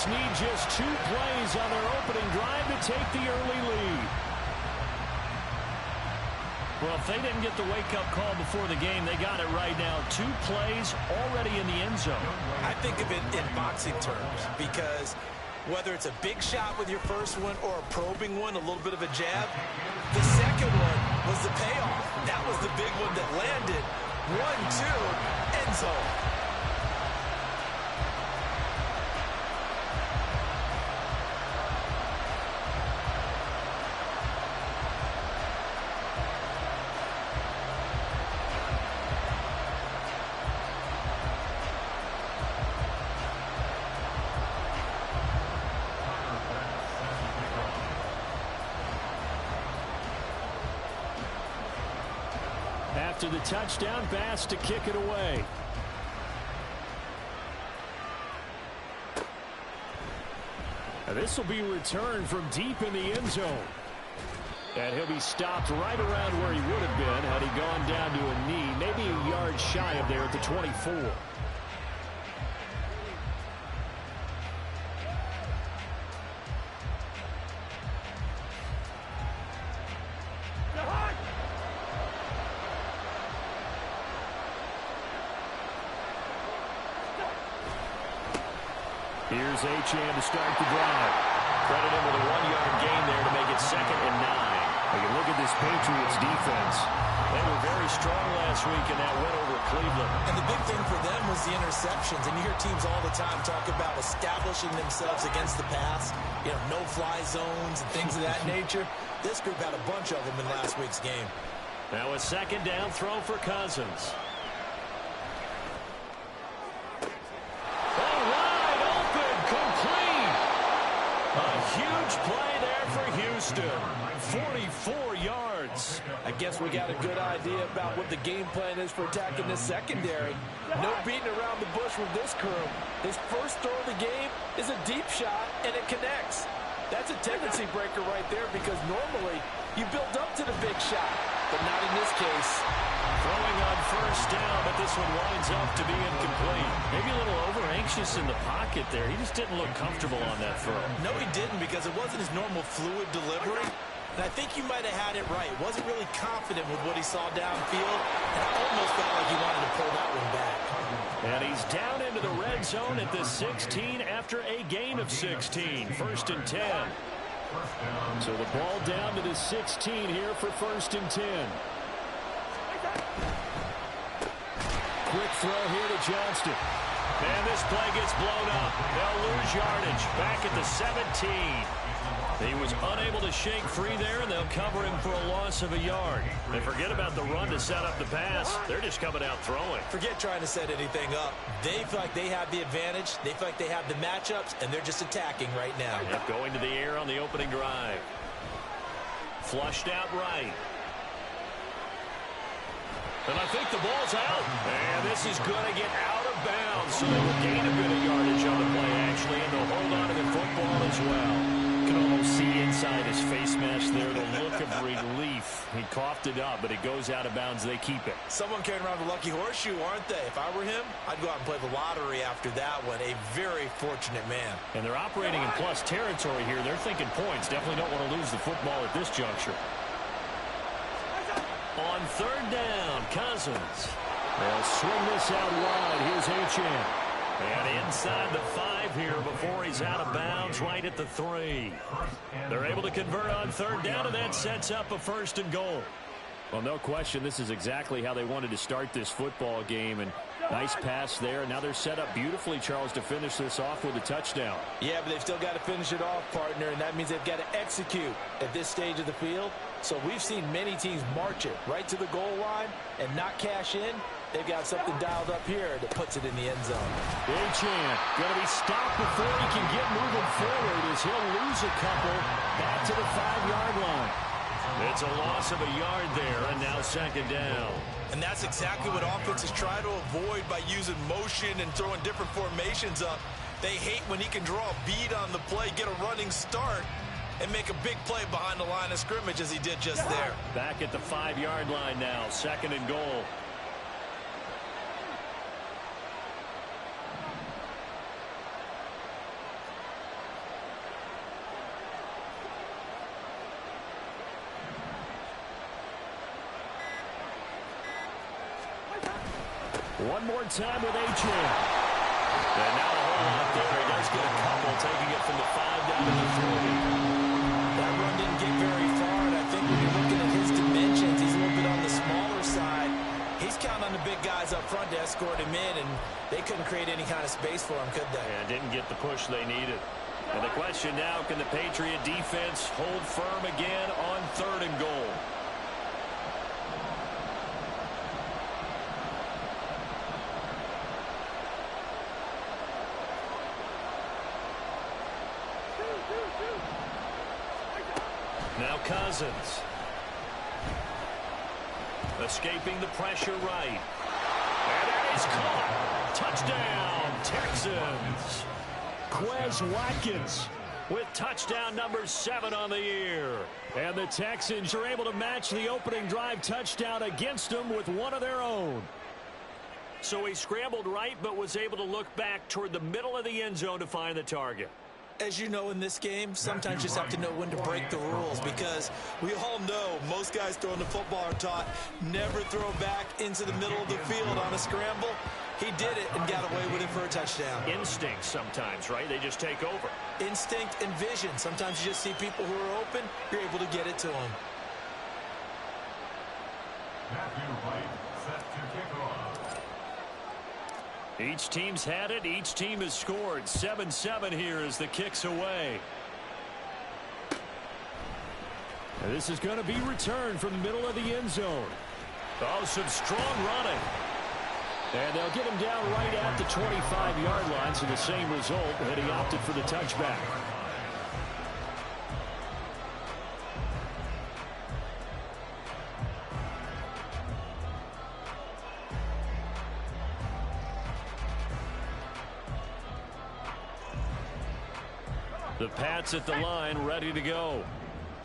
Patriots need just 2 plays on their opening drive to take the early lead. Well, if they didn't get the wake-up call before the game, they got it right now. 2 plays already in the end zone. I think of it in boxing terms because whether it's a big shot with your first one or a probing one, a little bit of a jab, the second one was the payoff. That was the big one that landed. 1-2, end zone. After the touchdown pass to kick it away. Now this will be returned from deep in the end zone. And he'll be stopped right around where he would have been had he gone down to a knee, maybe a yard shy of there at the 24. Here's Achane to start the drive. Credit him with a 1-yard gain there to make it 2nd and 9. When you look at this Patriots defense, they were very strong last week in that win over Cleveland. And the big thing for them was the interceptions. And you hear teams all the time talk about establishing themselves against the pass, you know, no-fly zones and things of that nature. This group had a bunch of them in last week's game. Now a 2nd down throw for Cousins. Huge play there for Houston. 44 yards. I guess we got a good idea about what the game plan is for attacking this secondary. No beating around the bush with this crew. His first throw of the game is a deep shot, and it connects. That's a tendency breaker right there because normally you build up to the big shot, but not in this case. Throwing on 1st down, but this one winds up to be incomplete. Maybe a little over-anxious in the pocket there. He just didn't look comfortable on that throw. No, he didn't because it wasn't his normal fluid delivery. And I think you might have had it right. Wasn't really confident with what he saw downfield, and I almost felt like he wanted to pull that one back. And he's down into the red zone at the 16 after a gain of 16. 1st and 10. So the ball down to the 16 here for 1st and 10. Quick throw here to Johnston. And this play gets blown up. They'll lose yardage back at the 17. He was unable to shake free there, and they'll cover him for a loss of a yard. They forget about the run to set up the pass. They're just coming out throwing. Forget trying to set anything up. They feel like they have the advantage. They feel like they have the matchups, and they're just attacking right now. Yep, going to the air on the opening drive. Flushed out right. And I think the ball's out. And this is going to get out of bounds. So they will gain a bit of yardage on the play, actually, and they'll hold on to the football as well. You can almost see inside his face mask there the look of relief. He coughed it up, but it goes out of bounds. They keep it. Someone carrying around the lucky horseshoe, aren't they? If I were him, I'd go out and play the lottery after that one. A very fortunate man. And they're operating in plus territory here. They're thinking points. Definitely don't want to lose the football at this juncture. On 3rd down, Cousins. They'll swing this out wide. Here's Achane. And inside the 5 here before he's out of bounds right at the 3. They're able to convert on 3rd down, and that sets up a 1st and goal. Well, no question, this is exactly how they wanted to start this football game. And nice pass there. Now they're set up beautifully, Charles, to finish this off with a touchdown. Yeah, but they've still got to finish it off, partner, and that means they've got to execute at this stage of the field. So we've seen many teams march it right to the goal line and not cash in. They've got something dialed up here that puts it in the end zone. Achane going to be stopped before he can get moving forward as he'll lose a couple back to the 5-yard line. It's a loss of a yard there, and now 2nd down. And that's exactly what offenses try to avoid by using motion and throwing different formations up. They hate when he can draw a bead on the play, get a running start, and make a big play behind the line of scrimmage as he did just there. Back at the 5-yard line now, 2nd and goal. One more time with Achane. And now a whole lot there. He does get a couple, taking it from the 5 down to the 3. That run didn't get very far, and I think when you're looking at his dimensions, he's a little bit on the smaller side. He's counting on the big guys up front to escort him in, and they couldn't create any kind of space for him, could they? And didn't get the push they needed. And the question now, can the Patriot defense hold firm again on 3rd and goal? Now Cousins. Escaping the pressure right. And that is caught. Touchdown, Texans. Quez Watkins with touchdown number 7 on the year. And the Texans are able to match the opening drive touchdown against them with one of their own. So he scrambled right but was able to look back toward the middle of the end zone to find the target. As you know, in this game, sometimes you just have to know when to break the rules, because we all know most guys throwing the football are taught never throw back into the middle of the field on a scramble. He did it and got away with it for a touchdown. Instinct sometimes, right? They just take over. Instinct and vision. Sometimes you just see people who are open, you're able to get it to them. Each team's had it. Each team has scored. 7-7 here as the kick's away. And this is going to be returned from the middle of the end zone. Oh, some strong running. And they'll get him down right at the 25-yard line, so the same result, but he opted for the touchback. The Pats at the line, ready to go.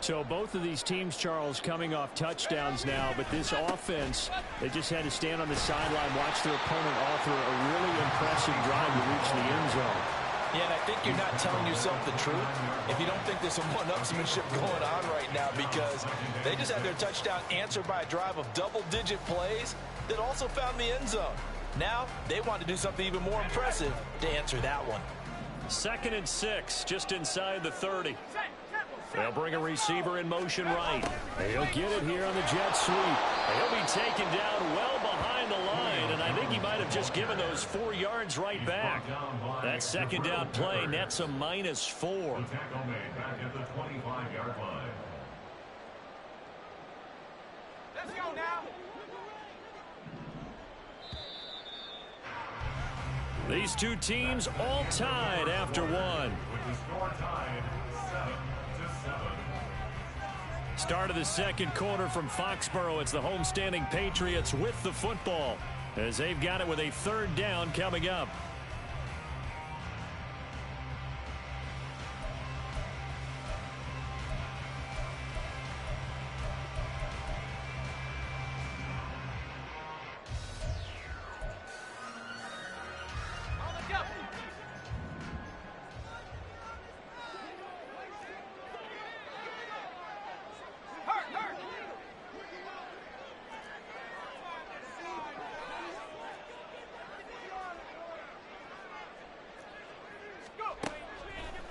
So both of these teams, Charles, coming off touchdowns now, but this offense, they just had to stand on the sideline, watch their opponent offer a really impressive drive to reach the end zone. Yeah, and I think you're not telling yourself the truth if you don't think there's some one-upsmanship going on right now, because they just had their touchdown answered by a drive of double-digit plays that also found the end zone. Now they want to do something even more impressive to answer that one. 2nd and 6, just inside the 30. They'll bring a receiver in motion right. He'll get it here on the jet sweep. He'll be taken down well behind the line, and I think he might have just given those 4 yards right back. That 2nd down play nets a -4. Let's go now. These two teams all tied after one. Start of the 2nd quarter from Foxborough. It's the homestanding Patriots with the football, as they've got it with a 3rd down coming up.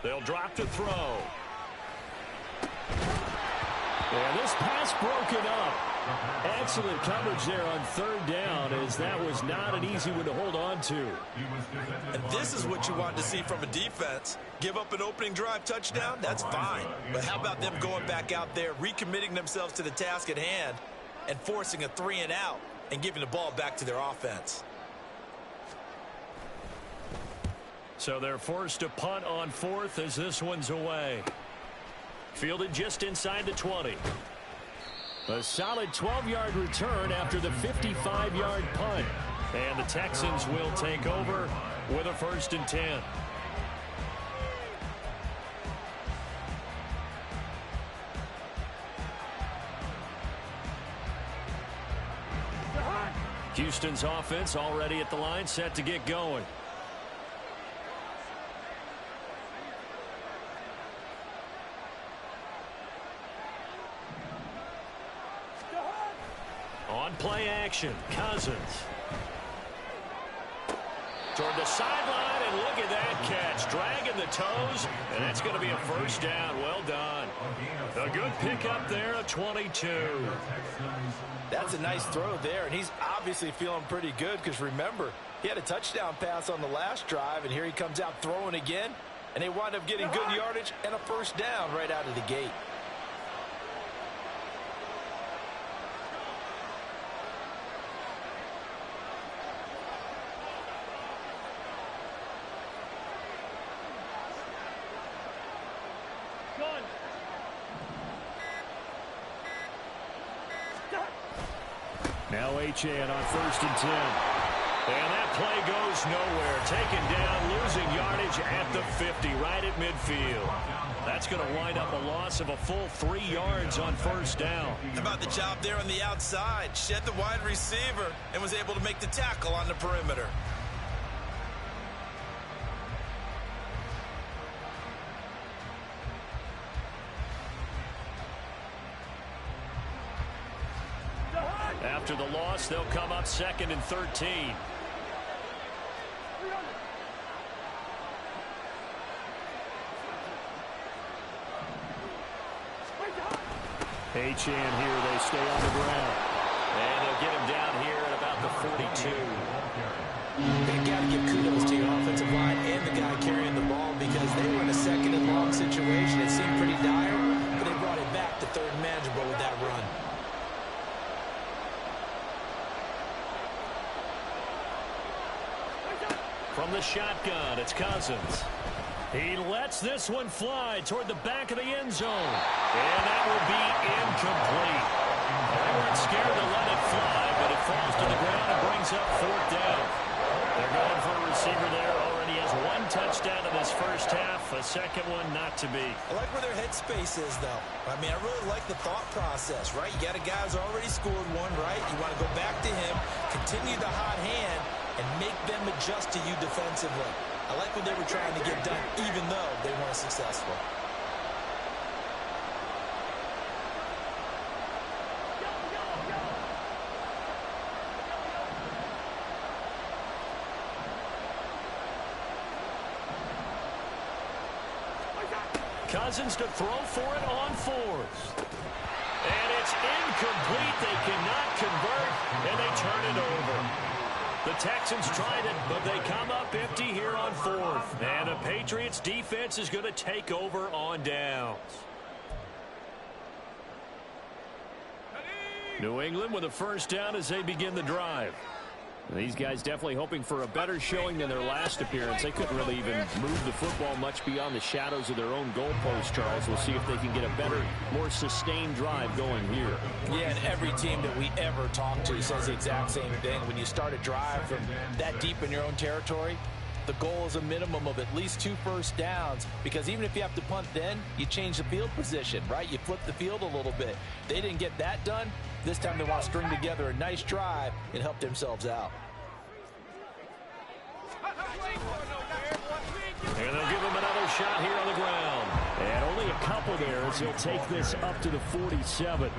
They'll drop to throw. And this pass broken up. Excellent coverage there on 3rd down, as that was not an easy one to hold on to. And this is what you want to see from a defense. Give up an opening drive touchdown, that's fine. But how about them going back out there, recommitting themselves to the task at hand, and forcing a 3 and out, and giving the ball back to their offense. So they're forced to punt on 4th as this one's away. Fielded just inside the 20. A solid 12-yard return after the 55-yard punt. And the Texans will take over with a 1st and 10. Houston's offense already at the line, set to get going. On play action, Cousins. Toward the sideline, and look at that catch. Dragging the toes, and that's going to be a first down. Well done. A good pickup there at 22. That's a nice throw there, and he's obviously feeling pretty good because, remember, he had a touchdown pass on the last drive, and here he comes out throwing again, and they wind up getting good yardage and a first down right out of the gate. Now Achane on 1st and 10. And that play goes nowhere. Taken down, losing yardage at the 50, right at midfield. That's going to wind up a loss of a full 3 yards on first down. How about the job there on the outside? Shed the wide receiver and was able to make the tackle on the perimeter. After the loss, they'll come up 2nd and 13. Achane here, they stay on the ground. And they'll get him down here at about the 42. You got to give kudos to your offensive line and the guy carrying the ball because they were in a 2nd and long situation. It seemed pretty dire, but they brought it back to 3rd and manageable with that run. From the shotgun, it's Cousins. He lets this one fly toward the back of the end zone. And that will be incomplete. They weren't scared to let it fly, but it falls to the ground and brings up 4th down. They're going for a receiver there. Already has 1 touchdown in this first half. A second one not to be. I like where their headspace is, though. I mean, I really like the thought process, right? You got a guy who's already scored one, right? You want to go back to him, continue the hot hand, and make them adjust to you defensively. I like what they were trying to get done, even though they weren't successful. Cousins to throw for it on 4th. And it's incomplete. They cannot convert, and they turn it over. The Texans tried it, but they come up empty here on 4th. And the Patriots defense is going to take over on downs. New England with a first down as they begin the drive. These guys definitely hoping for a better showing than their last appearance. They couldn't really even move the football much beyond the shadows of their own goalpost, Charles. We'll see if they can get a better, more sustained drive going here. Yeah, and every team that we ever talk to says the exact same thing. When you start a drive from that deep in your own territory, the goal is a minimum of at least 2 first downs, because even if you have to punt then, you change the field position, right? You flip the field a little bit. They didn't get that done. This time they want to string together a nice drive and help themselves out. And they'll give him another shot here on the ground. And only a couple there as he'll take this up to the 47.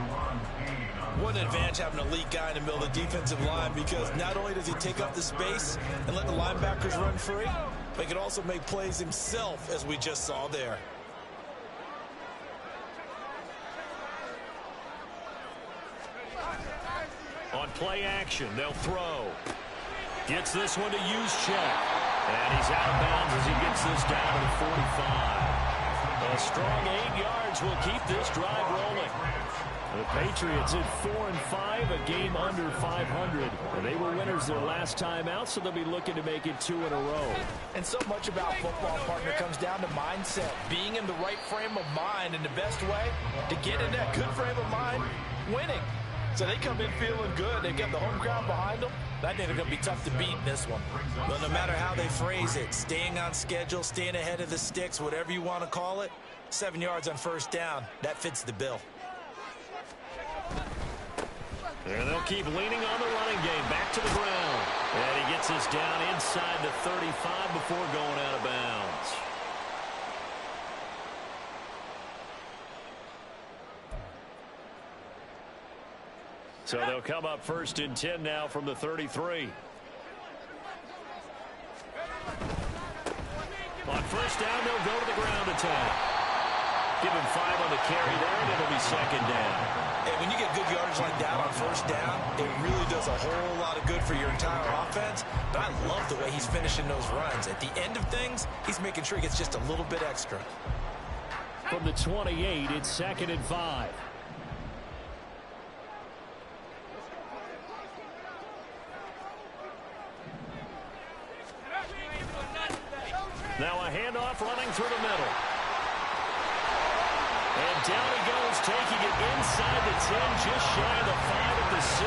What an advantage having an elite guy in the middle of the defensive line, because not only does he take up the space and let the linebackers run free, but he can also make plays himself, as we just saw there. On play action, they'll throw. Gets this one to Juszczyk. And he's out of bounds as he gets this down to the 45. A strong 8 yards will keep this drive rolling. The Patriots at 4-5, a game under 500. They were winners their last time out, so they'll be looking to make it 2 in a row. And so much about football, partner, comes down to mindset. Being in the right frame of mind, and the best way to get in that good frame of mind, winning. So they come in feeling good. They've got the home crowd behind them. I think they're going to be tough to beat in this one. But no matter how they phrase it, staying on schedule, staying ahead of the sticks, whatever you want to call it, 7 yards on first down, that fits the bill. And they'll keep leaning on the running game. Back to the ground. And he gets this down inside the 35 before going out of bounds. So they'll come up 1st and 10 now from the 33. go to the ground attack. Give him 5 on the carry there, and it'll be second down. And when you get good yardage like that on first down, it really does a whole lot of good for your entire offense. But I love the way he's finishing those runs. At the end of things, he's making sure he gets just a little bit extra. From the 28, it's 2nd and 5. Now a handoff running through the middle. And down he goes, taking it inside the 10, just shy of the 5 at the 6.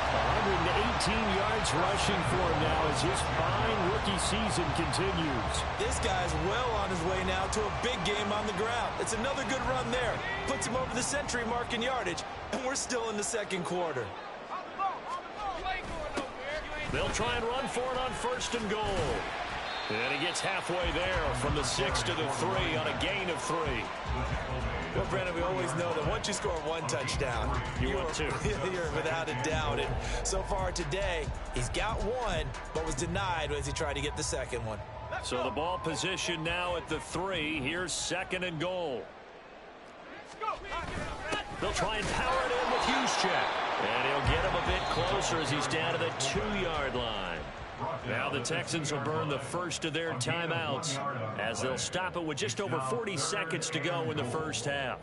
118 yards rushing for him now as his fine rookie season continues. This guy's well on his way now to a big game on the ground. It's another good run there. Puts him over the century mark in yardage, and we're still in the second quarter. They'll try and run for it on 1st and goal. And he gets halfway there from the 6 to the 3 on a gain of 3. Well, Brandon, we always know that once you score 1 touchdown, you're without a doubt. And so far today, he's got 1, but was denied as he tried to get the second one. So the ball position now at the 3. Here's 2nd and goal. They'll try and power it in with Juszczyk. And he'll get him a bit closer as he's down to the 2-yard line. Now the Texans will burn the first of their timeouts as they'll stop it with just over 40 seconds to go in the first half.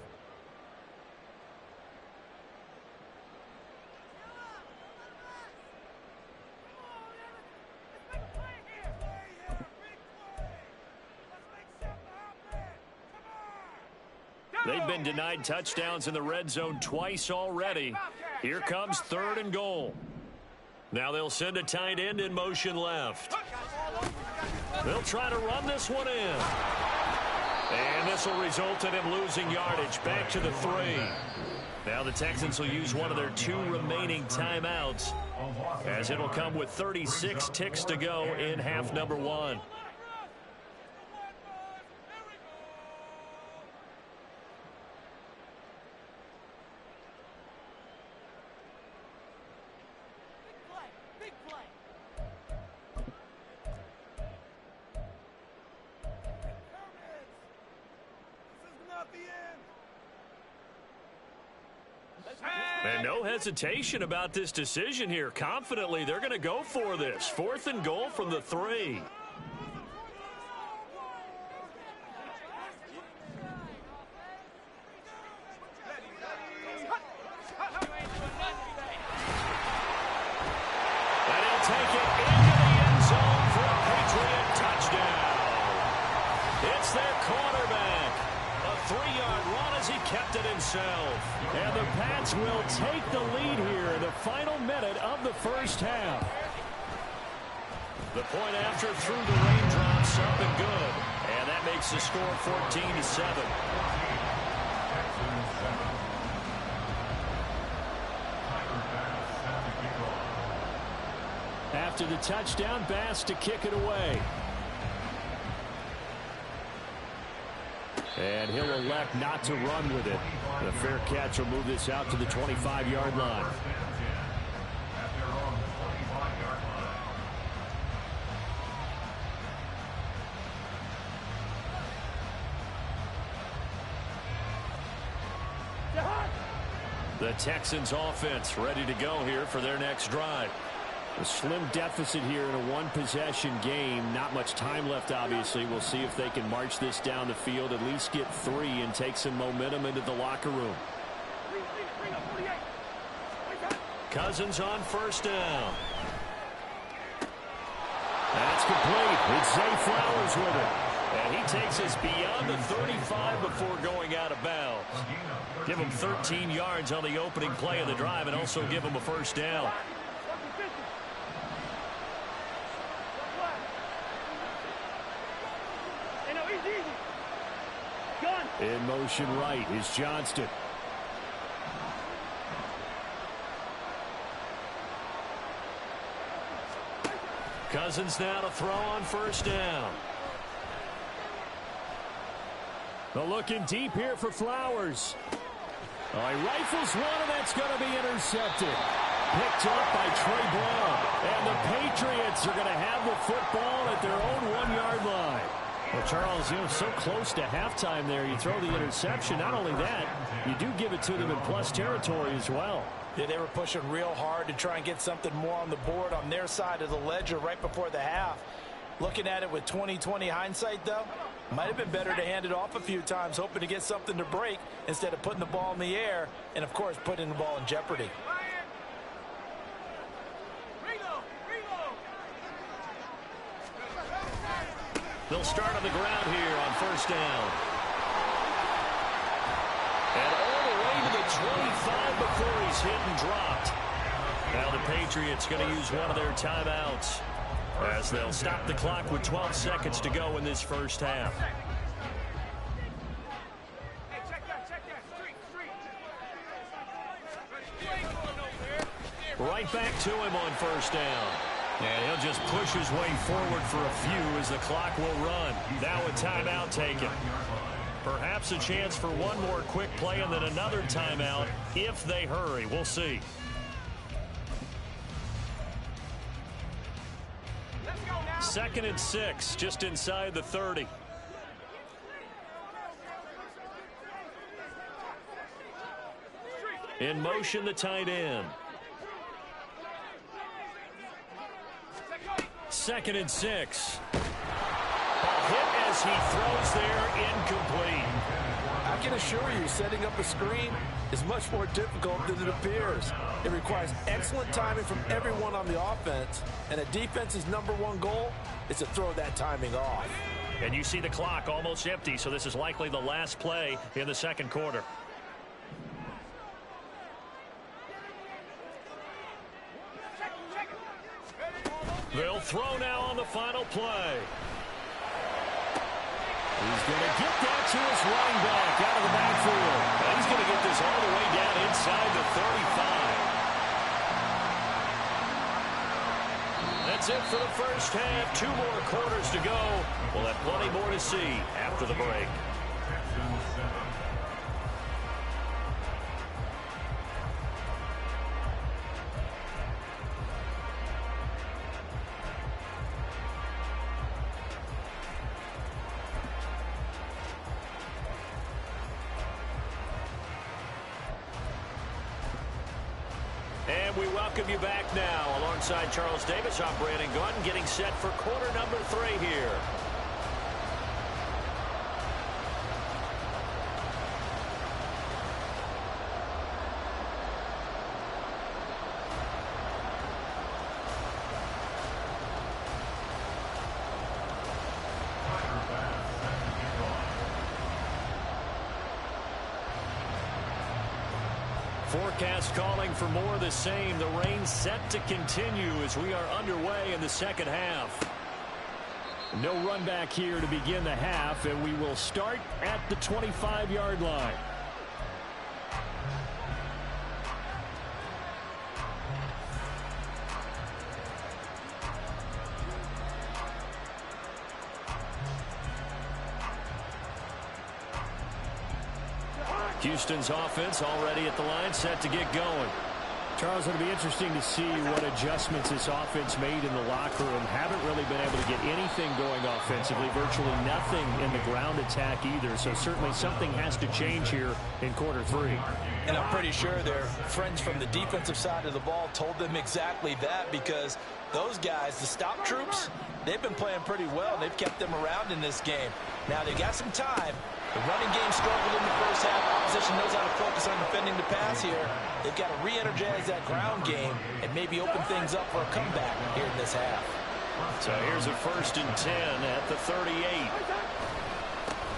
They've been denied touchdowns in the red zone twice already. Here comes 3rd and goal. Now they'll send a tight end in motion left. They'll try to run this one in. And this will result in him losing yardage back to the 3. Now the Texans will use one of their 2 remaining timeouts as it'll come with 36 ticks to go in half number 1. And no hesitation about this decision here. Confidently, they're going to go for this. 4th and goal from the 3. And he'll take it into the end zone for a Patriot touchdown. It's their quarterback. A 3-yard run as he kept it himself. And the Pats will take the lead here in the final minute of the first half. The point after through the raindrops up and good. And that makes the score 14-7. After the touchdown, Bass to kick it away. And he'll elect not to run with it. The fair catch will move this out to the 25-yard line. The Texans offense ready to go here for their next drive. A slim deficit here in a one-possession game. Not much time left, obviously. We'll see if they can march this down the field, at least get 3, and take some momentum into the locker room. Cousins on 1st down. That's complete. It's Zay Flowers with it. And he takes us beyond the 35 before going out of bounds. Give him 13 yards on the opening play of the drive and also give him a 1st down. In motion right is Johnston. Cousins now to throw on 1st down. They're looking deep here for Flowers. Oh, he rifles one, and that's going to be intercepted. Picked up by Trey Brown. And the Patriots are going to have the football at their own 1-yard line. Well, Charles, so close to halftime there. You throw the interception. Not only that, you do give it to them in plus territory as well. Yeah, they were pushing real hard to try and get something more on the board on their side of the ledger right before the half. Looking at it with 20/20 hindsight, though, might have been better to hand it off a few times, hoping to get something to break instead of putting the ball in the air and, of course, putting the ball in jeopardy. They'll start on the ground here on first down. And all the way to the 25 before he's hit and dropped. Now the Patriots going to use one of their timeouts as they'll stop the clock with 12 seconds to go in this first half. Right back to him on first down. And he'll just push his way forward for a few as the clock will run. Now a timeout taken. Perhaps a chance for one more quick play and then another timeout if they hurry. We'll see. Second and 6, just inside the 30. In motion, the tight end. Second and 6. Hit as he throws there, incomplete. I can assure you, setting up a screen is much more difficult than it appears. It requires excellent timing from everyone on the offense, and a defense's #1 goal is to throw that timing off. And you see the clock almost empty, so this is likely the last play in the second quarter. They'll throw now on the final play. He's going to get that to his running back out of the backfield. And he's going to get this all the way down inside the 35. That's it for the first half. 2 more quarters to go. We'll have plenty more to see after the break. And we welcome you back now. Alongside Charles Davis, I'm Brandon Gunn, getting set for quarter number 3 here. Forecast calling for more of the same. The rain set to continue as we are underway in the second half. No run back here to begin the half, and we will start at the 25-yard line. Houston's offense already at the line, set to get going. Charles, it'll be interesting to see what adjustments this offense made in the locker room. Haven't really been able to get anything going offensively, virtually nothing in the ground attack either. So certainly something has to change here in quarter 3. And I'm pretty sure their friends from the defensive side of the ball told them exactly that, because those guys, the stop troops, they've been playing pretty well. They've kept them around in this game. Now they got some time. The running game struggled in the first half. Opposition knows how to focus on defending the pass here. They've got to re-energize that ground game and maybe open things up for a comeback here in this half. So here's a 1st and 10 at the 38.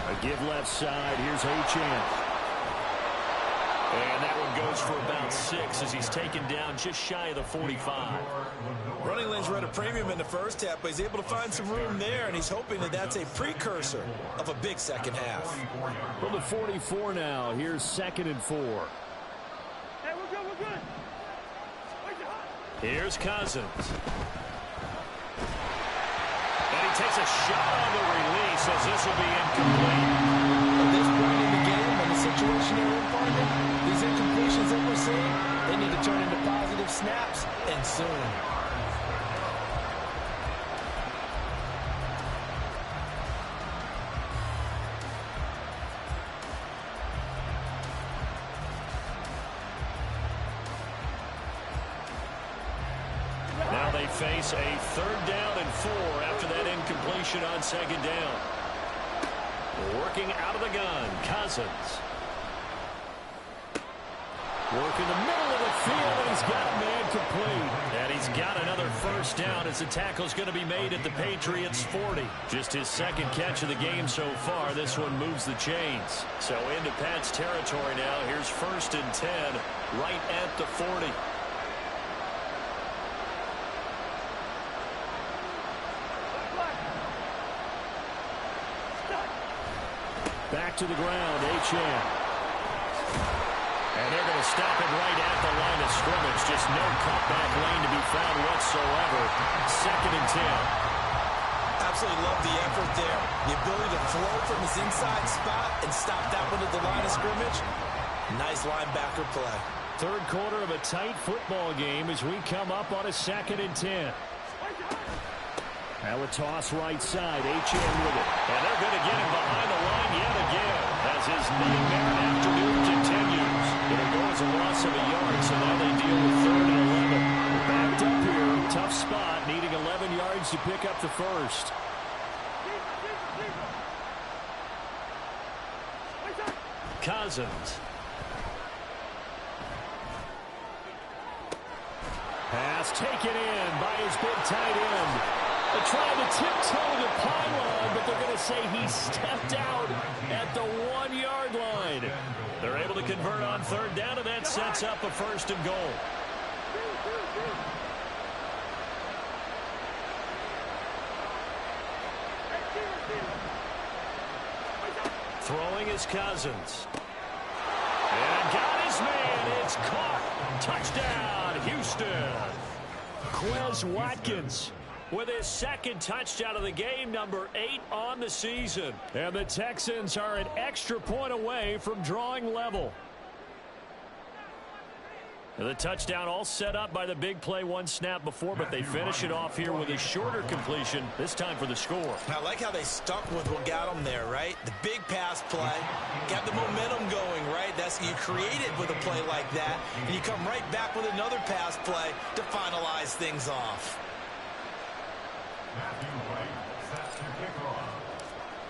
A give left side. Here's Achane. And that one goes for about 6 as he's taken down just shy of the 45. Running lanes were at a premium in the first half, but he's able to find some room there, and he's hoping that that's a precursor of a big second half. From the 44 now, here's 2nd and 4. Hey, we're good, we're good. Here's Cousins. And he takes a shot on the release as this will be incomplete. At this point in the game, when the situation they're in, partner, these incompletions that we're seeing, they need to turn into positive snaps, and soon. face a 3rd down and 4 after that incompletion on 2nd down. Working out of the gun, Cousins. Working the middle of the field, and he's got a man complete. And he's got another 1st down as the tackle's going to be made at the Patriots' 40. Just his 2nd catch of the game so far. This one moves the chains. So into Pat's territory now. Here's 1st and 10 right at the 40. Back to the ground, Achane. And they're going to stop it right at the line of scrimmage. Just no cutback lane to be found whatsoever. 2nd and 10. Absolutely love the effort there. The ability to flow from his inside spot and stop that one at the line of scrimmage. Nice linebacker play. 3rd quarter of a tight football game as we come up on a 2nd and 10. Now a toss right side. Achane with it. And they're going to get him behind the line yet again as his nightmare afternoon continues. It'll go as a loss of a yard, so now they deal with 3rd and 11. Backed up here. Tough spot. Needing 11 yards to pick up the 1st. Cousins. Pass taken in by his big tight end. They're trying to tiptoe the pylon, but they're going to say he stepped out at the 1-yard line. They're able to convert on 3rd down, and that sets up a 1st and goal. Throwing is Cousins. And got his man. It's caught. Touchdown, Houston. Quez Watkins with his 2nd touchdown of the game, number 8 on the season. And the Texans are an extra point away from drawing level. And the touchdown all set up by the big play 1 snap before, but they finish it off here with a shorter completion, this time for the score. I like how they stuck with what got them there, right? The big pass play, got the momentum going, right? That's you create it with a play like that, and you come right back with another pass play to finalize things off.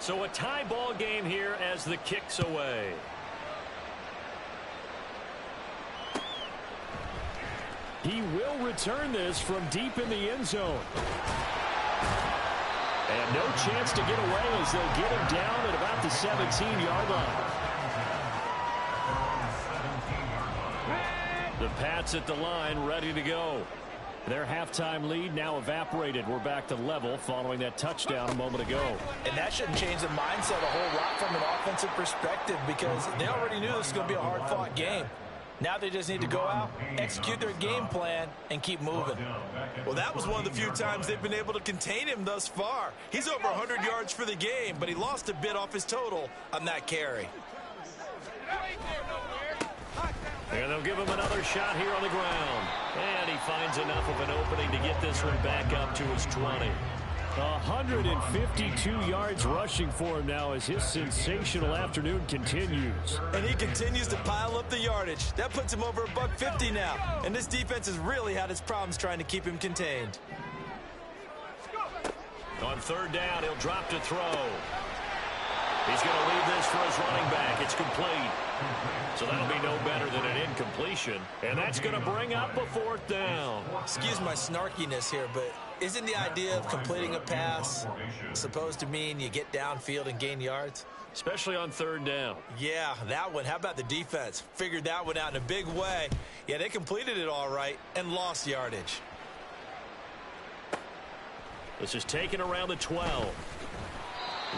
So a tie ball game here as the kick's away. He will return this from deep in the end zone. And no chance to get away as they'll get him down at about the 17-yard line. The Pats at the line ready to go. Their halftime lead now evaporated. We're back to level following that touchdown a moment ago. And that shouldn't change the mindset a whole lot from an offensive perspective because they already knew this was going to be a hard-fought game. Now they just need to go out, execute their game plan, and keep moving. Well, that was one of the few times they've been able to contain him thus far. He's over 100 yards for the game, but he lost a bit off his total on that carry. And they'll give him another shot here on the ground. And he finds enough of an opening to get this one back up to his 20. 152 yards rushing for him now as his sensational afternoon continues. And he continues to pile up the yardage. That puts him over $150 now. And this defense has really had its problems trying to keep him contained. On 3rd down, he'll drop to throw. He's going to leave this for his running back. It's complete. So that'll be no better than an incompletion. And that's going to bring up a 4th down. Excuse my snarkiness here, but isn't the idea of completing a pass supposed to mean you get downfield and gain yards? Especially on 3rd down. Yeah, that one. How about the defense? Figured that one out in a big way. Yeah, they completed it all right and lost yardage. This is taken around the 12.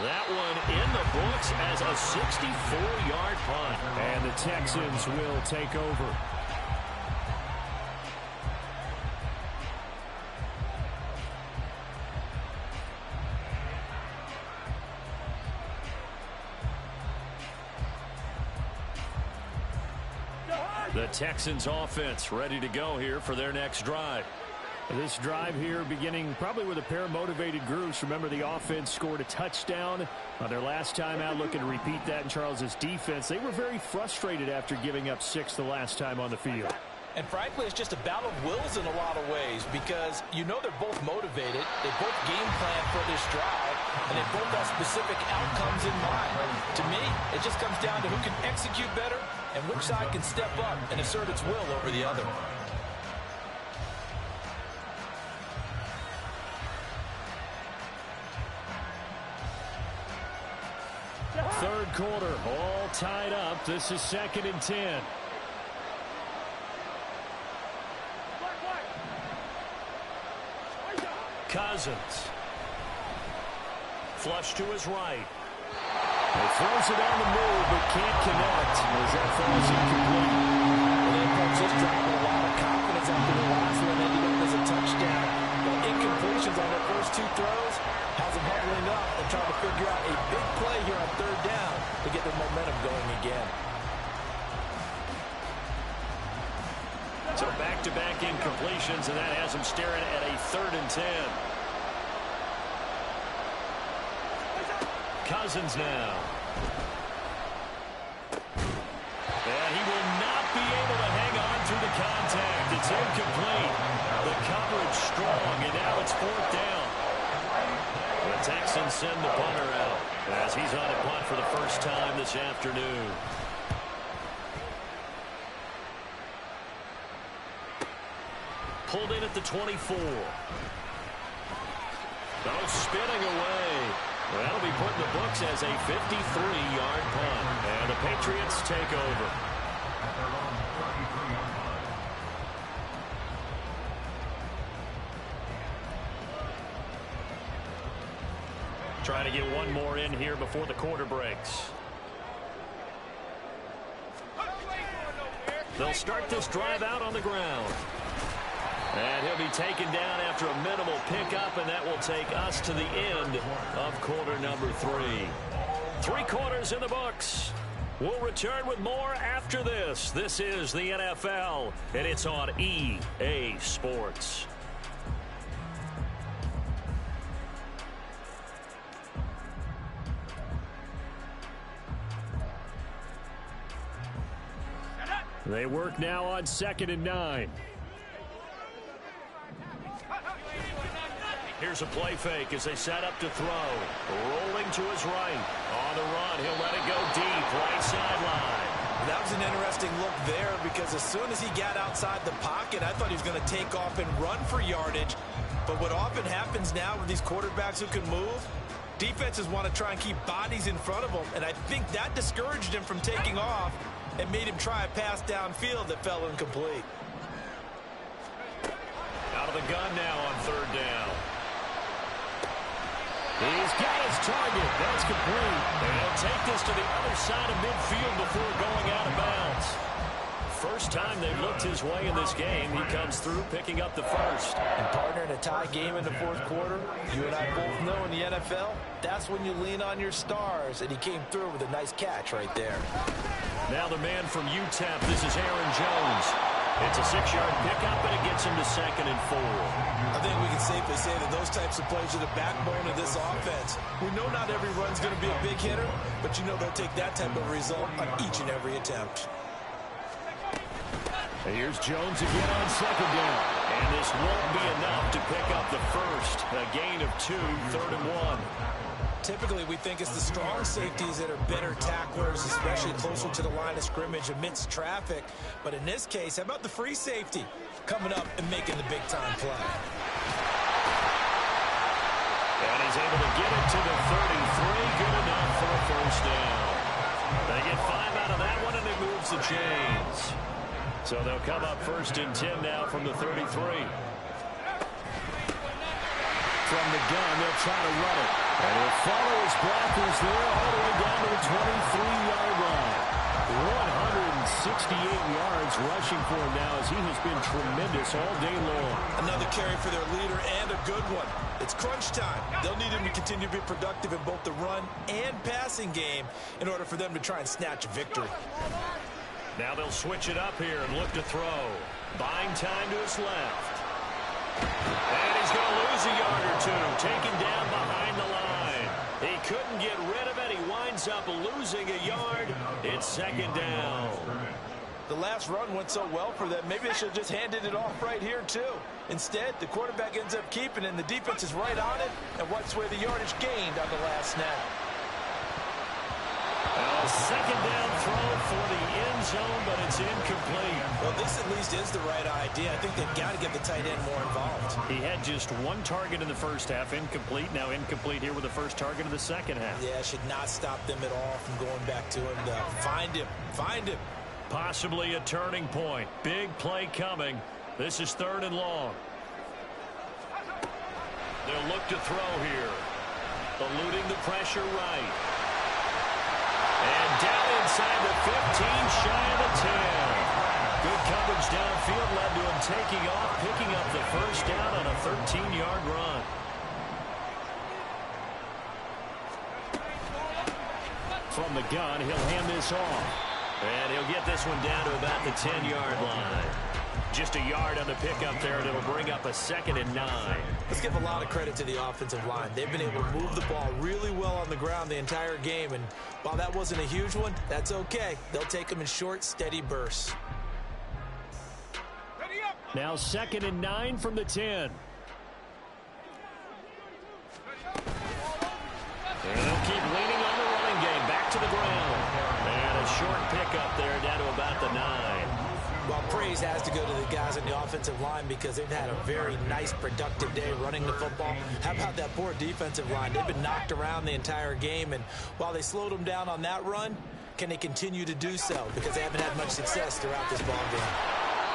That one in the books as a 64-yard punt. And the Texans will take over. The Texans offense ready to go here for their next drive. This drive here beginning probably with a pair of motivated groups. Remember, the offense scored a touchdown on their last time out, looking to repeat that in Charles's defense. They were very frustrated after giving up 6 the last time on the field. And frankly, it's just a battle of wills in a lot of ways because you know they're both motivated, they both game plan for this drive, and they both have specific outcomes in mind. To me, it just comes down to who can execute better and which side can step up and assert its will over the other. Third quarter, all tied up. This is 2nd and 10. Cousins. Flush to his right. He throws it on the move, but can't connect as that falls incomplete. Well, they approach this drive with a lot of confidence after the last one ended up as a touchdown. But incompletions on their first 2 throws has them huddling up and trying to figure out a big play here on 3rd down to get their momentum going again. So back-to-back incompletions, and that has them staring at a 3rd and 10. Cousins now. And he will not be able to hang on through the contact. It's incomplete. The coverage strong, and now it's 4th down. The Texans send the punter out as he's on a punt for the first time this afternoon. Pulled in at the 24. Oh, spinning away. That'll be put in the books as a 53-yard punt. And the Patriots take over. Trying to get one more in here before the quarter breaks. They'll start this drive out on the ground. And he'll be taken down after a minimal pickup, and that will take us to the end of quarter number 3. 3 quarters in the books. We'll return with more after this. This is the NFL, and it's on EA Sports. They work now on 2nd and 9. Here's a play fake as they set up to throw. Rolling to his right. On the run, he'll let it go deep. Right sideline. That was an interesting look there because as soon as he got outside the pocket, I thought he was going to take off and run for yardage. But what often happens now with these quarterbacks who can move, defenses want to try and keep bodies in front of them. And I think that discouraged him from taking off and made him try a pass downfield that fell incomplete. Out of the gun now on 3rd down. He's got his target. That's complete. And he'll take this to the other side of midfield before going out of bounds. First time they've looked his way in this game. He comes through picking up the first. And partner, in a tie game in the 4th quarter, you and I both know in the NFL, that's when you lean on your stars. And he came through with a nice catch right there. Now the man from UTEP, this is Aaron Jones. It's a 6-yard pickup, and it gets him to 2nd and 4. I think we can safely say that those types of plays are the backbone of this offense. We know not every run's going to be a big hitter, but you know they'll take that type of result on each and every attempt. And here's Jones again on 2nd down. And this won't be enough to pick up the first. A gain of 2, 3rd and 1. Typically, we think it's the strong safeties that are better tacklers, especially closer to the line of scrimmage amidst traffic. But in this case, how about the free safety coming up and making the big-time play? And he's able to get it to the 33. Good enough for a first down. They get 5 out of that one, and it moves the chains. So they'll come up 1st and 10 now from the 33. From the gun, they'll try to run it. And he'll follow his blockers there all the way down to the 23-yard line. 168 yards rushing for him now as he has been tremendous all day long. Another carry for their leader and a good one. It's crunch time. They'll need him to continue to be productive in both the run and passing game in order for them to try and snatch a victory. Now they'll switch it up here and look to throw. Buying time to his left. And he's going to lose a yard or 2. Taken down behind the line. He couldn't get rid of it. He winds up losing a yard. It's 2nd down. The last run went so well for them, maybe they should have just handed it off right here, too. Instead, the quarterback ends up keeping it, and the defense is right on it and wipes away the yardage gained on the last snap. A second down throw for the end zone, but it's incomplete. Well, this at least is the right idea. I think they've got to get the tight end more involved. He had just one target in the first half, incomplete. Now incomplete here with the first target of the second half. Yeah, should not stop them at all from going back to him. Find him. Find him. Possibly a turning point. Big play coming. This is 3rd and long. They'll look to throw here. Eluding the pressure right. And down inside the 15, shy of the 10. Good coverage downfield led to him taking off, picking up the first down on a 13-yard run. From the gun, he'll hand this off. And he'll get this one down to about the 10-yard line. Just a yard on the pickup there, and it'll bring up a 2nd and 9. Let's give a lot of credit to the offensive line. They've been able to move the ball really well on the ground the entire game, and while that wasn't a huge one, that's okay. They'll take them in short, steady bursts. Now 2nd and 9 from the 10. And they'll keep leaning on the running game. Back to the ground. And a short pickup there down to about the 9. Well, praise has to go to the guys on the offensive line because they've had a very nice, productive day running the football. How about that poor defensive line? They've been knocked around the entire game, and while they slowed them down on that run, can they continue to do so? Because they haven't had much success throughout this ball game.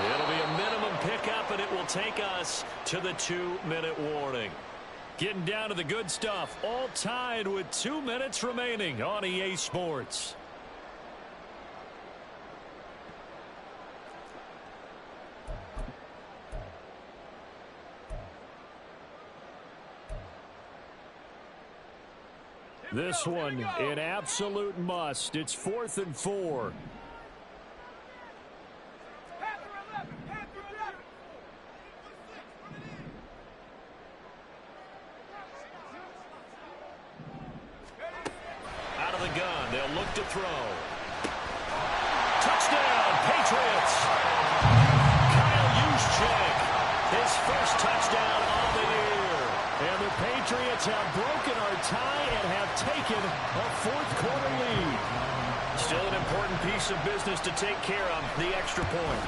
It'll be a minimum pickup, and it will take us to the 2-minute warning. Getting down to the good stuff, all tied with 2 minutes remaining on EA Sports. This one, an absolute must. It's 4th and 4. Out of the gun, they'll look to throw. Touchdown, Patriots! Kyle Juszczyk, his first touchdown of the year. And the Patriots have broken our tie and have taken a 4th-quarter lead. Still an important piece of business to take care of, the extra point.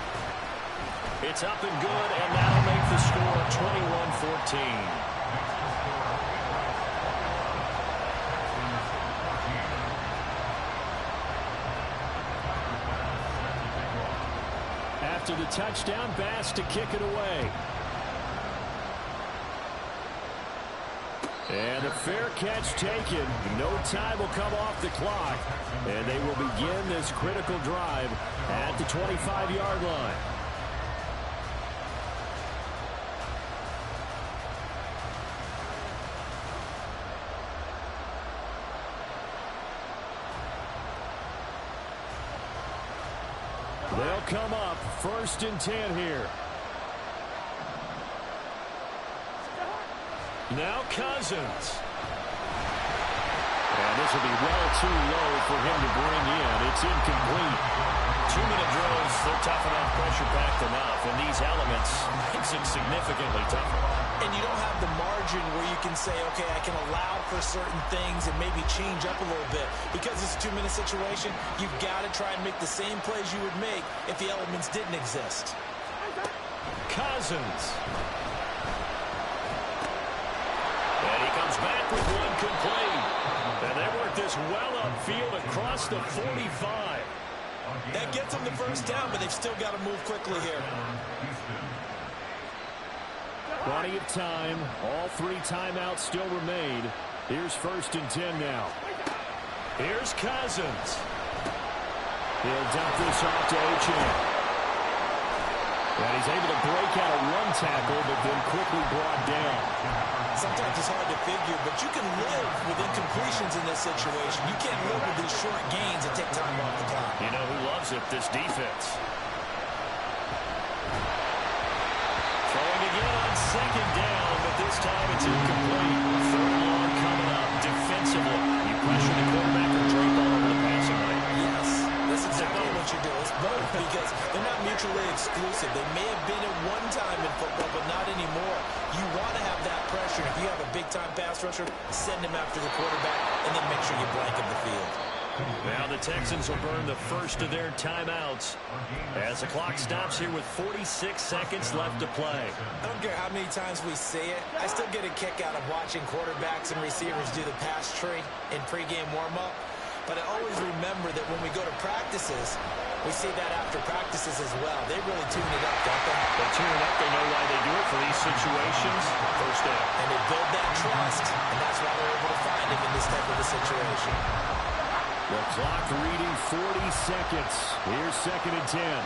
It's up and good, and that'll make the score 21-14. After the touchdown, Bass to kick it away. And a fair catch taken. No time will come off the clock. And they will begin this critical drive at the 25-yard line. They'll come up 1st and 10 here. Now Cousins. And this will be well too low for him to bring in. It's incomplete. 2-minute drills, they're tough enough, pressure-packed enough. And these elements makes it significantly tougher. And you don't have the margin where you can say, okay, I can allow for certain things and maybe change up a little bit. Because it's a 2-minute situation, you've got to try and make the same plays you would make if the elements didn't exist. Cousins. And he comes back with one complete. And they work this well upfield across the 45. That gets them the first down, but they've still got to move quickly here. Plenty of time. All 3 timeouts still remain. Here's 1st and 10 now. Here's Cousins. He'll dump this off to Achane. And he's able to break out of one tackle, but then quickly brought down. Sometimes it's hard to figure, but you can live with incompletions in this situation. You can't live with these short gains and take time off the clock. You know who loves it? This defense. Throwing again on 2nd down, but this time it's incomplete. 3rd long coming up defensively. You pressure the quarterback or drape all over the passing lane. Yes, that's exactly what you do. It's both because they're not mutually exclusive. They may have been at one time in football, but not anymore. You want to have that pressure. If you have a big-time pass rusher, send him after the quarterback, and then make sure you blanket the field. Now the Texans will burn the first of their timeouts as the clock stops here with 46 seconds left to play. I don't care how many times we see it. I still get a kick out of watching quarterbacks and receivers do the pass tree in pregame warm-up. But I always remember that when we go to practices, we see that after practices as well. They really tune it up, don't they? They tune it up. They know why they do it for these situations. First down. And they build that trust, and that's why they're able to find him in this type of a situation. The clock reading 40 seconds. Here's 2nd and 10.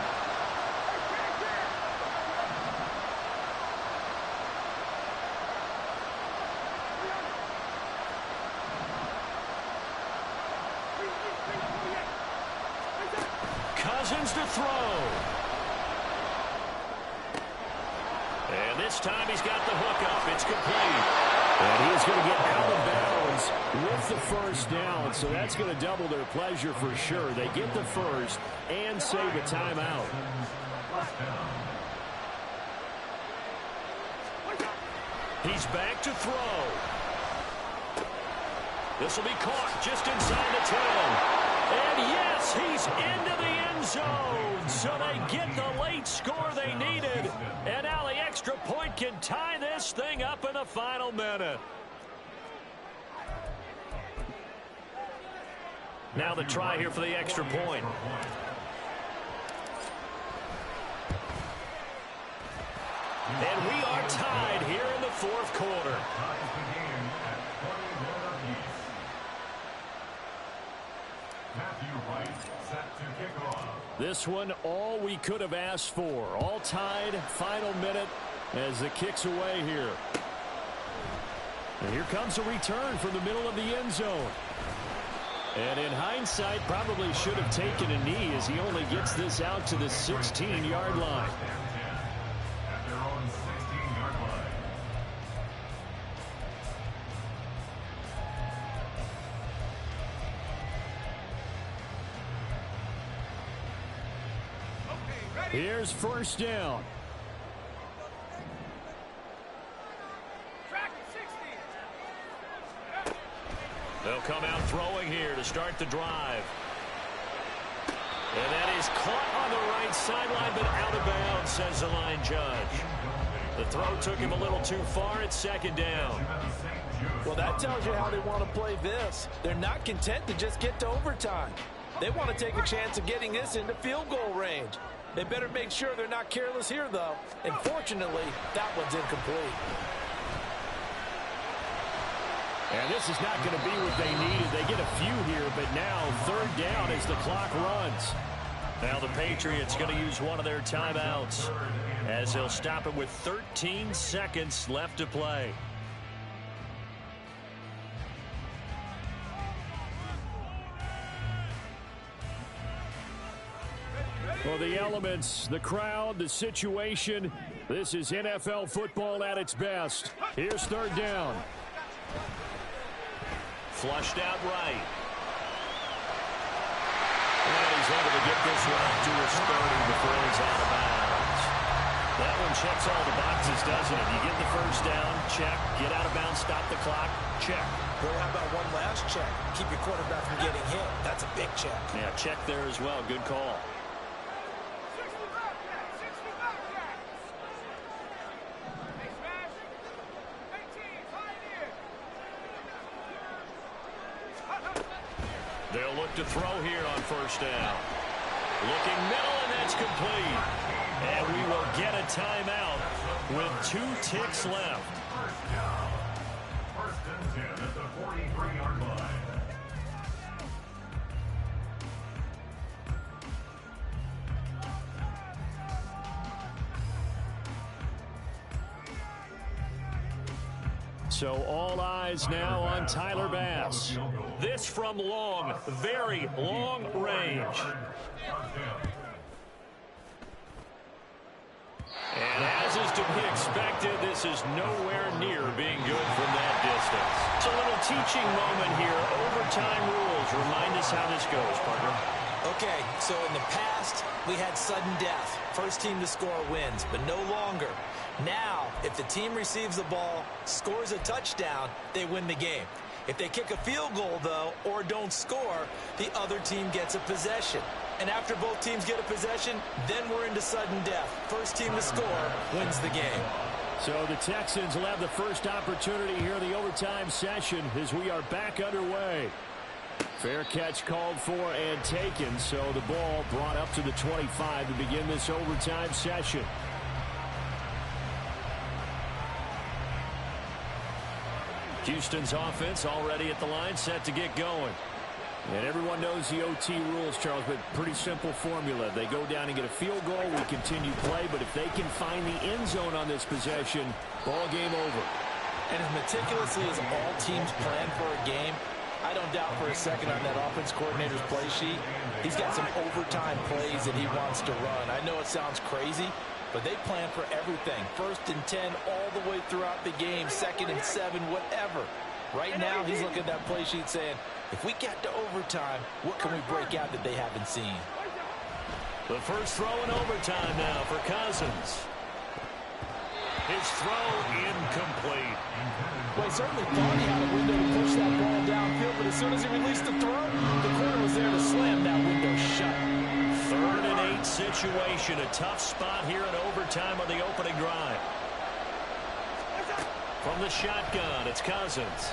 Cousins to throw. And this time he's got the hook up. It's complete. And he is going to get out of bounds with the first down, so that's going to double their pleasure for sure. They get the first and save a timeout. He's back to throw. This will be caught just inside the 10. And yes, he's into the end zone. So they get the late score they needed. And now the extra point can tie this thing up in the final minute. Now the try here for the extra point. And we are tied here in the 4th quarter. This one, all we could have asked for. All tied, final minute as the kick's away here. And here comes a return from the middle of the end zone. And in hindsight, probably should have taken a knee as he only gets this out to the 16-yard line. Here's first down. They'll come out throwing here to start the drive. And that is caught on the right sideline, but out of bounds, says the line judge. The throw took him a little too far. It's 2nd down. Well, that tells you how they want to play this. They're not content to just get to overtime. They want to take a chance of getting this into field goal range. They better make sure they're not careless here, though. And fortunately, that one's incomplete. And this is not going to be what they needed. They get a few here, but now 3rd down as the clock runs. Now the Patriots going to use one of their timeouts as they'll stop it with 13 seconds left to play. Well, the elements, the crowd, the situation, this is NFL football at its best. Here's 3rd down. Flushed out right. And he's able to get this one up to his 30 before he's out of bounds. That one checks all the boxes, doesn't it? You get the first down, check. Get out of bounds, stop the clock, check. Well, how about one last check? Keep your quarterback from getting hit. That's a big check. Yeah, check there as well. Good call. They'll look to throw here on first down. Looking middle, and that's complete. And we will get a timeout with 2 ticks left. First and 10 at the 43-yard line. So all eyes now on Tyler Bass. This from long, very long range. And as is to be expected, this is nowhere near being good from that distance. It's a little teaching moment here. Overtime rules. Remind us how this goes, partner. Okay, so in the past, we had sudden death. First team to score wins, but no longer. Now, if the team receives the ball, scores a touchdown, they win the game. If they kick a field goal, though, or don't score, the other team gets a possession. And after both teams get a possession, then we're into sudden death. First team to score wins the game. So the Texans will have the first opportunity here in the overtime session as we are back underway. Fair catch called for and taken, so the ball brought up to the 25 to begin this overtime session. Houston's offense already at the line, set to get going. And everyone knows the OT rules, Charles, but pretty simple formula. They go down and get a field goal, we continue play, but if they can find the end zone on this possession, ball game over. And as meticulously as all teams plan for a game, I don't doubt for a second on that offense coordinator's play sheet, he's got some overtime plays that he wants to run. I know it sounds crazy, but they plan for everything. 1st and 10 all the way throughout the game, 2nd and 7, whatever. Right now, he's looking at that play sheet saying, if we get to overtime, what can we break out that they haven't seen? The first throw in overtime now for Cousins. His throw incomplete. Well, he certainly thought he had a window to push that ball downfield, but as soon as he released the throw, the corner was there to slam that window shut. 3rd and 8 situation. A tough spot here in overtime on the opening drive. From the shotgun, it's Cousins.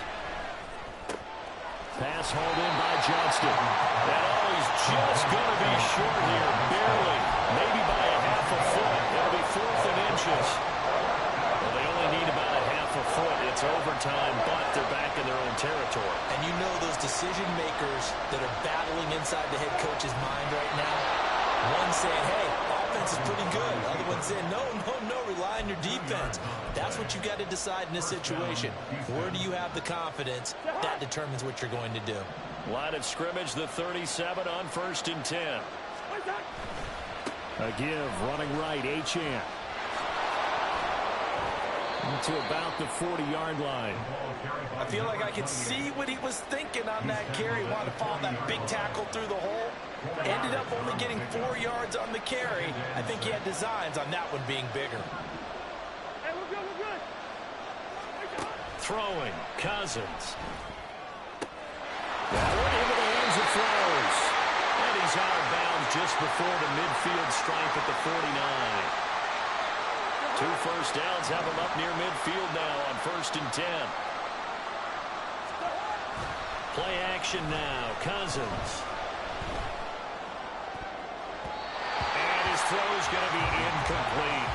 Pass hauled in by Johnston. And he's just going to be short here, barely. Maybe by a half a foot. It'll be 4th and inches. Well, they only need about a half a foot. It's overtime, but they're back in their own territory. And you know those decision makers that are battling inside the head coach's mind right now? One saying, hey, offense is pretty good. The other one saying, no, rely on your defense. That's what you got to decide in this situation. Where do you have the confidence? That determines what you're going to do. Line of scrimmage, the 37 on 1st and 10. A give, running right, Achane. To about the 40-yard line. I feel like I could see what he was thinking on that carry. Wanted to follow that big tackle through the hole. Ended up only getting 4 yards on the carry. I think he had designs on that one being bigger. Hey, we're good. Throwing, Cousins. That one into the hands of Flowers. And he's out of bounds just before the midfield stripe at the 49. 2 first downs have him up near midfield now on 1st and 10. Play action now, Cousins. And his throw's going to be incomplete.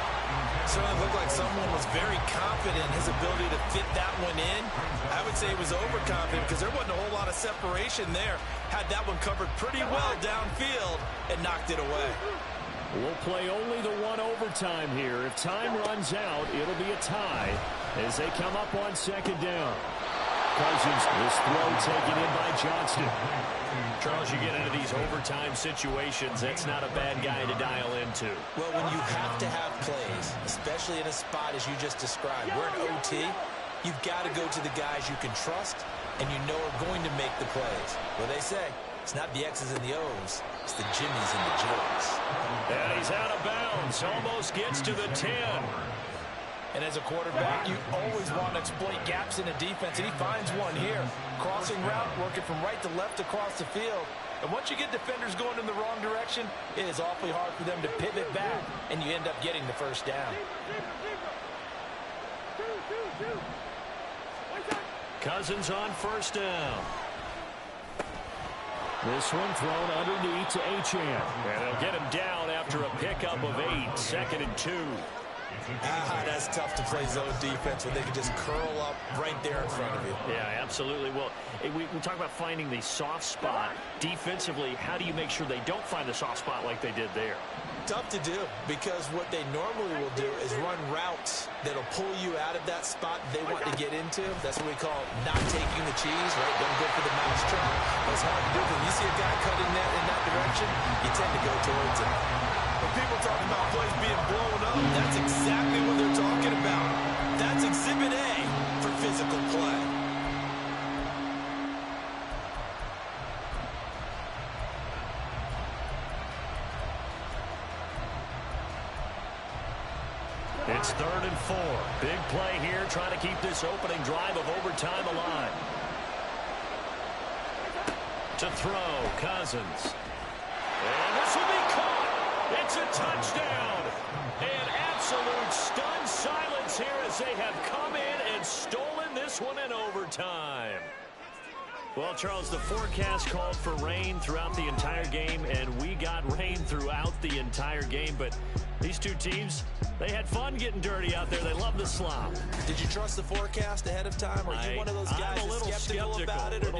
Certainly looked like someone was very confident in his ability to fit that one in. I would say he was overconfident because there wasn't a whole lot of separation there. Had that one covered pretty well downfield and knocked it away. We'll play only the one overtime here. If time runs out, it'll be a tie as they come up on 2nd down. Cousins, this throw taken in by Johnston. Charles, you get into these overtime situations, that's not a bad guy to dial into. Well, when you have to have plays, especially in a spot as you just described, we're in OT, you've got to go to the guys you can trust and you know are going to make the plays. What they say, it's not the X's and the O's, it's the Jimmies and the Joes. And he's out of bounds, almost gets to the 10. And as a quarterback, you always want to exploit gaps in a defense, and he finds one here. Crossing route, working from right to left across the field. And once you get defenders going in the wrong direction, it is awfully hard for them to pivot back, and you end up getting the first down. Cousins on 1st down. This one thrown underneath to Achane. And they'll get him down after a pickup of 8, 2nd and 2. That's tough to play zone defense when they can just curl up right there in front of you. Yeah, absolutely. Well, we talk about finding the soft spot. Defensively, how do you make sure they don't find the soft spot like they did there? Tough to do, because what they normally will do is run routes that'll pull you out of that spot they want to get into. That's what we call not taking the cheese, right? Don't go for the mousetrap. It's hard to do, because you see a guy cutting that in that direction, you tend to go towards it. When people talk about plays being blown up, that's exactly what they're talking about. That's Exhibit A for physical play. It's 3rd and 4. Big play here, trying to keep this opening drive of overtime alive. To throw, Cousins. And this will be caught. It's a touchdown. And absolute stunned silence here as they have come in and stolen this one in overtime. Well, Charles, the forecast called for rain throughout the entire game, and we got rain throughout the entire game. But these two teams, they had fun getting dirty out there. They love the slop. Did you trust the forecast ahead of time? Or are you one of those guys I'm a little skeptical about it? Or